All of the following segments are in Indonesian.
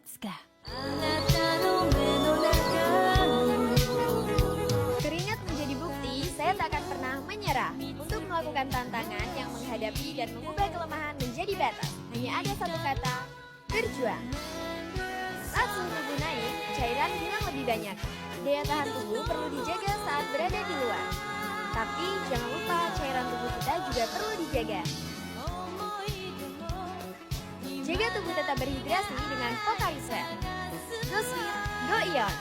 Ska. Keringat menjadi bukti, saya tak akan pernah menyerah untuk melakukan tantangan yang menghadapi dan mengubah kelemahan menjadi batas. Hanya ada satu kata, berjuang. Saat suhu tubuh naik, cairan hilang lebih banyak. Daya tahan tubuh perlu dijaga saat berada di luar. Tapi jangan lupa cairan tubuh kita juga perlu dijaga. Jaga tubuh tetap berhidrasi dengan Pocari Sweat. Go Sweet, Go Ion.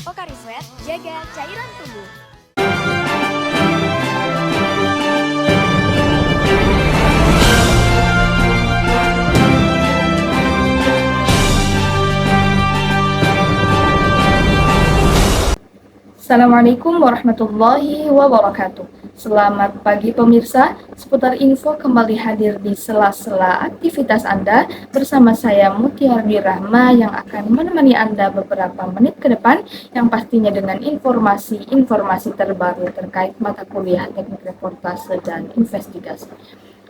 Pocari Sweat, jaga cairan tubuh. Assalamualaikum warahmatullahi wabarakatuh. Selamat pagi pemirsa, seputar info kembali hadir di sela-sela aktivitas Anda bersama saya Mutiardi Rahma yang akan menemani Anda beberapa menit ke depan yang pastinya dengan informasi terbaru terkait mata kuliah teknik reportase dan investigasi.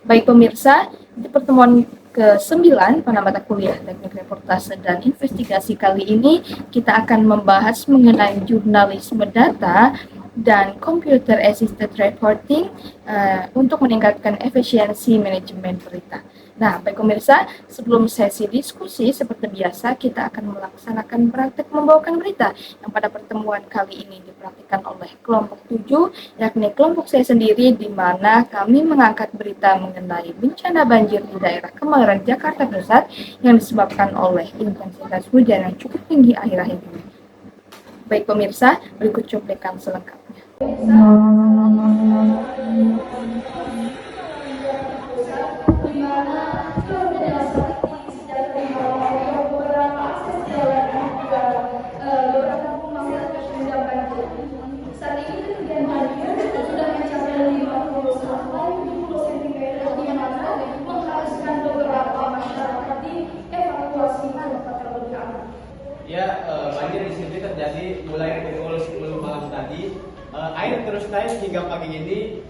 Baik pemirsa, di pertemuan ke-9 pada mata kuliah teknik reportase dan investigasi kali ini kita akan membahas mengenai jurnalisme data dan computer assisted reporting untuk meningkatkan efisiensi manajemen berita. Nah, baik pemirsa, sebelum sesi diskusi seperti biasa kita akan melaksanakan praktek membawakan berita yang pada pertemuan kali ini dipraktikkan oleh kelompok 7, yakni kelompok saya sendiri, di mana kami mengangkat berita mengenai bencana banjir di daerah Kemayoran, Jakarta Pusat yang disebabkan oleh intensitas hujan yang cukup tinggi akhir-akhir ini. Baik pemirsa, berikut cuplikan selengkapnya. Banjir di sini terjadi mulai pukul 10 malam tadi. Air terus naik hingga pagi ini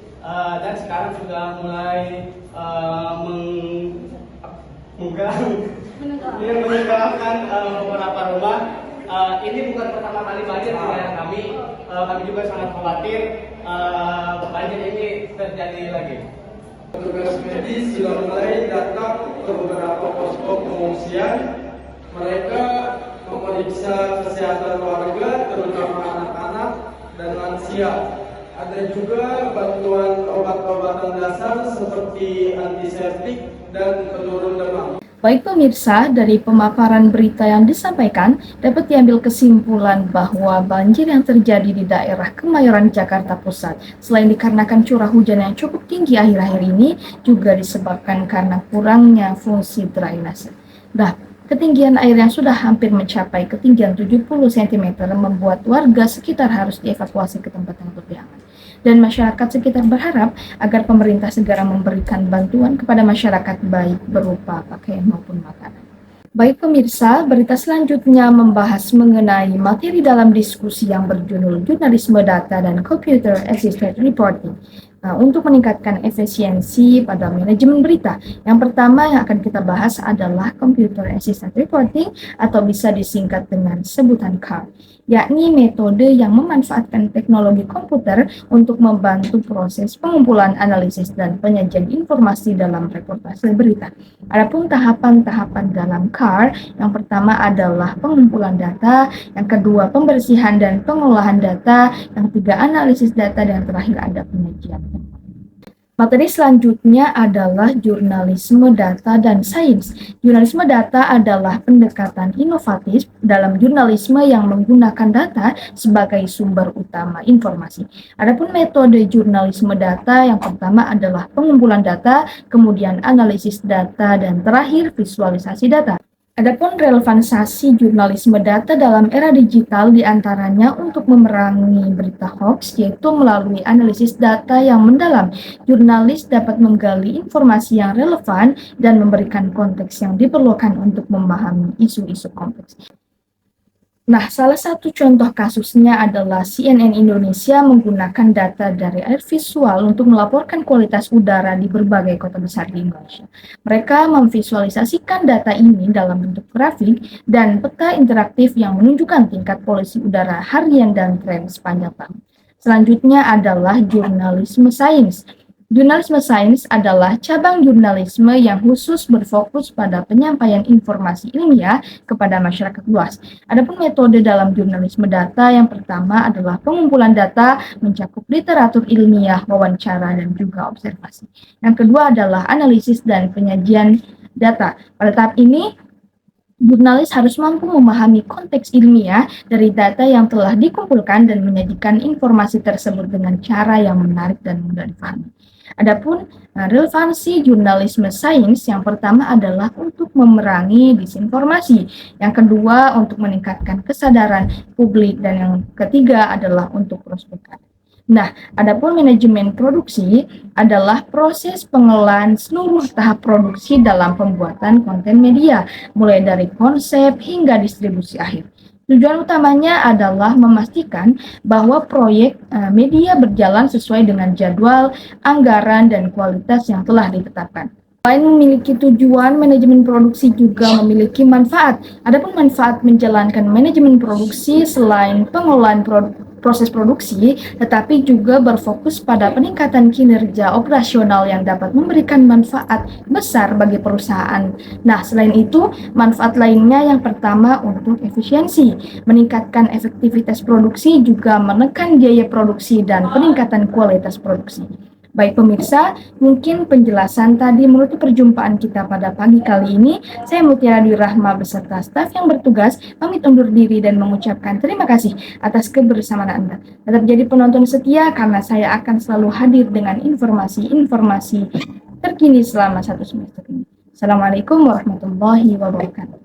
dan sekarang sudah mulai menenggelamkan beberapa rumah. Ini bukan pertama kali banjir di daerah kami. Kami juga sangat khawatir banjir ini terjadi lagi. Petugas medis sudah mulai datang ke beberapa posko pengungsian. Mereka memeriksa kesehatan warga, terutama anak-anak dan lansia. Ada juga bantuan obat-obatan dasar seperti antiseptik dan penurun demam. Baik pemirsa, dari pemaparan berita yang disampaikan dapat diambil kesimpulan bahwa banjir yang terjadi di daerah Kemayoran, Jakarta Pusat selain dikarenakan curah hujan yang cukup tinggi akhir-akhir ini juga disebabkan karena kurangnya fungsi drainase. Ketinggian air yang sudah hampir mencapai ketinggian 70 cm membuat warga sekitar harus dievakuasi ke tempat yang lebih aman. Dan masyarakat sekitar berharap agar pemerintah segera memberikan bantuan kepada masyarakat baik berupa pakaian maupun makanan. Baik pemirsa, berita selanjutnya membahas mengenai materi dalam diskusi yang berjudul Jurnalisme Data dan Computer Assisted Reporting. Untuk meningkatkan efisiensi pada manajemen berita, yang pertama yang akan kita bahas adalah Computer Assisted Reporting atau bisa disingkat dengan sebutan CAR, yakni metode yang memanfaatkan teknologi komputer untuk membantu proses pengumpulan, analisis, dan penyajian informasi dalam reportase berita. Adapun tahapan-tahapan dalam CAR, yang pertama adalah pengumpulan data, yang kedua pembersihan dan pengolahan data, yang ketiga analisis data, dan terakhir ada penyajian. Materi selanjutnya adalah jurnalisme data dan sains. Jurnalisme data adalah pendekatan inovatif dalam jurnalisme yang menggunakan data sebagai sumber utama informasi. Adapun metode jurnalisme data yang pertama adalah pengumpulan data, kemudian analisis data, dan terakhir visualisasi data. Adapun relevansasi jurnalisme data dalam era digital diantaranya untuk memerangi berita hoax, yaitu melalui analisis data yang mendalam. Jurnalis dapat menggali informasi yang relevan dan memberikan konteks yang diperlukan untuk memahami isu-isu kompleks. Nah, salah satu contoh kasusnya adalah CNN Indonesia menggunakan data dari air visual untuk melaporkan kualitas udara di berbagai kota besar di Indonesia. Mereka memvisualisasikan data ini dalam bentuk grafik dan peta interaktif yang menunjukkan tingkat polusi udara harian dan tren sepanjang tahun. Selanjutnya adalah jurnalisme sains. Jurnalisme sains adalah cabang jurnalisme yang khusus berfokus pada penyampaian informasi ilmiah kepada masyarakat luas. Adapun metode dalam jurnalisme data yang pertama adalah pengumpulan data mencakup literatur ilmiah, wawancara, dan juga observasi. Yang kedua adalah analisis dan penyajian data. Pada tahap ini, jurnalis harus mampu memahami konteks ilmiah dari data yang telah dikumpulkan dan menyajikan informasi tersebut dengan cara yang menarik dan mudah dipahami. Adapun relevansi jurnalisme sains yang pertama adalah untuk memerangi disinformasi, yang kedua untuk meningkatkan kesadaran publik, dan yang ketiga adalah untuk prospekan. Nah, adapun manajemen produksi adalah proses pengelolaan seluruh tahap produksi dalam pembuatan konten media, mulai dari konsep hingga distribusi akhir. Tujuan utamanya adalah memastikan bahwa proyek media berjalan sesuai dengan jadwal, anggaran, dan kualitas yang telah ditetapkan. Selain memiliki tujuan, manajemen produksi juga memiliki manfaat. Adapun manfaat menjalankan manajemen produksi selain pengelolaan proses produksi, tetapi juga berfokus pada peningkatan kinerja operasional yang dapat memberikan manfaat besar bagi perusahaan. Nah, selain itu, manfaat lainnya yang pertama untuk efisiensi, meningkatkan efektivitas produksi, juga menekan biaya produksi dan peningkatan kualitas produksi. Baik pemirsa, mungkin penjelasan tadi menutup perjumpaan kita pada pagi kali ini. Saya Mutiara Dwi Rahma beserta staf yang bertugas pamit undur diri dan mengucapkan terima kasih atas kebersamaan Anda. Tetap jadi penonton setia karena saya akan selalu hadir dengan informasi-informasi terkini selama 1 semester ini. Assalamualaikum warahmatullahi wabarakatuh.